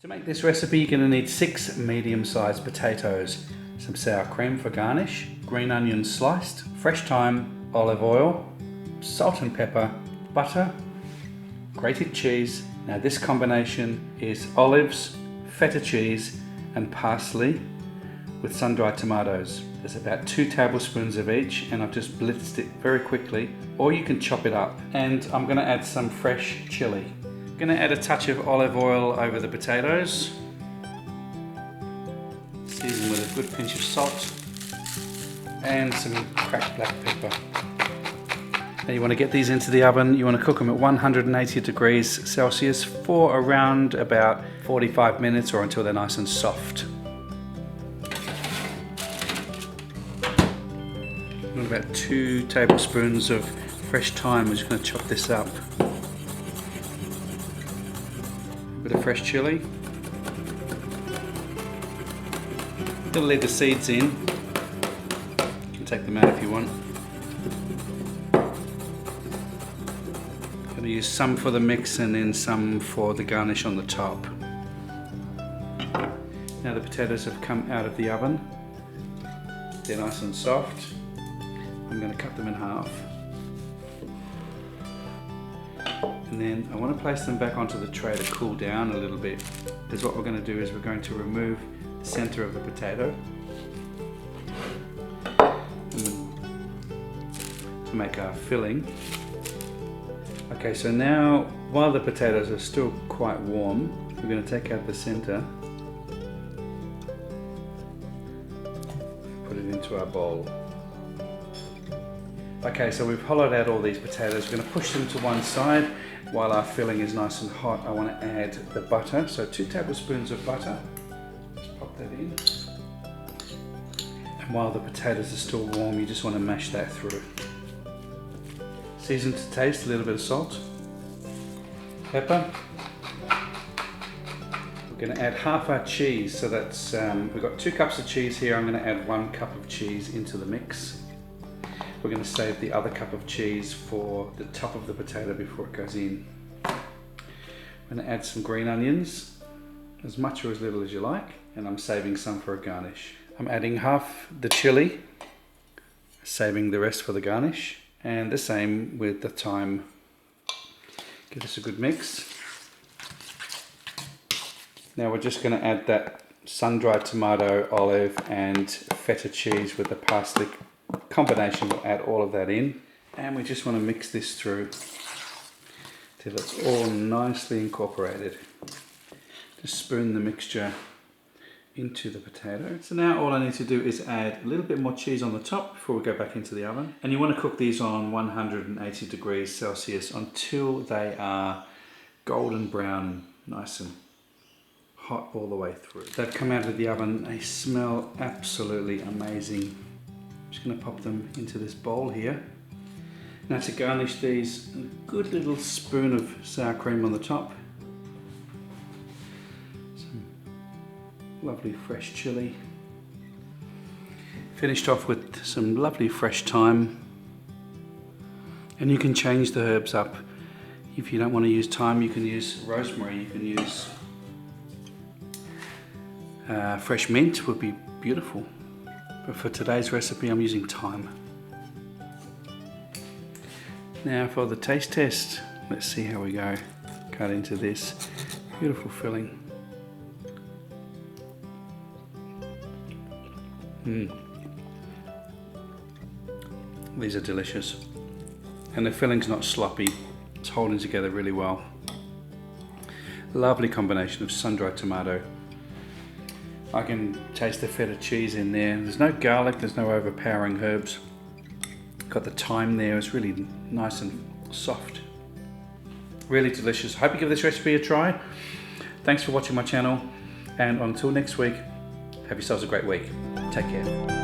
To make this recipe, you're going to need 6 medium-sized potatoes, some sour cream for garnish, green onions sliced, fresh thyme, olive oil, salt and pepper, butter, grated cheese. Now this combination is olives, feta cheese and parsley with sun-dried tomatoes. There's about 2 tablespoons of each, and I've just blitzed it very quickly, or you can chop it up. And I'm going to add some fresh chili. I'm going to add a touch of olive oil over the potatoes, season with a good pinch of salt and some cracked black pepper. Now you want to get these into the oven. You want to cook them at 180 degrees Celsius for around about 45 minutes or until they're nice and soft. And about 2 tablespoons of fresh thyme. We're just going to chop this up. A bit of fresh chili. Gonna leave the seeds in. You can take them out if you want. Gonna use some for the mix and then some for the garnish on the top. Now the potatoes have come out of the oven. They're nice and soft. I'm going to cut them in half. And then I want to place them back onto the tray to cool down a little bit. Because what we're going to do is we're going to remove the center of the potato to make our filling. Okay, so now while the potatoes are still quite warm, we're going to take out the center, put it into our bowl. Okay, so we've hollowed out all these potatoes. We're going to push them to one side. While our filling is nice and hot, I want to add the butter. So 2 tablespoons of butter. Just pop that in. And while the potatoes are still warm, you just want to mash that through. Season to taste, a little bit of salt. Pepper. We're going to add half our cheese. So that's, we've got 2 cups of cheese here. I'm going to add 1 cup of cheese into the mix. We're going to save the other cup of cheese for the top of the potato before it goes in. I'm going to add some green onions, as much or as little as you like, and I'm saving some for a garnish. I'm adding half the chili, saving the rest for the garnish, and the same with the thyme. Give this a good mix. Now we're just going to add that sun-dried tomato, olive and feta cheese with the parsley combination. We'll add all of that in, and we just want to mix this through till it's all nicely incorporated. Just spoon the mixture into the potato. So now all I need to do is add a little bit more cheese on the top before we go back into the oven. And you want to cook these on 180 degrees Celsius until they are golden brown, nice and hot all the way through. They've come out of the oven. They smell absolutely amazing. I'm just going to pop them into this bowl here. Now to garnish these, a good little spoon of sour cream on the top. Some lovely fresh chili. Finished off with some lovely fresh thyme. And you can change the herbs up. If you don't want to use thyme, you can use rosemary, you can use fresh mint, would be beautiful. But for today's recipe, I'm using thyme. Now for the taste test, let's see how we go. Cut into this beautiful filling. These are delicious. And the filling's not sloppy. It's holding together really well. Lovely combination of sun-dried tomato. I can taste the feta cheese in there. There's no garlic, there's no overpowering herbs. Got the thyme there, it's really nice and soft. Really delicious. Hope you give this recipe a try. Thanks for watching my channel, and until next week, have yourselves a great week. Take care.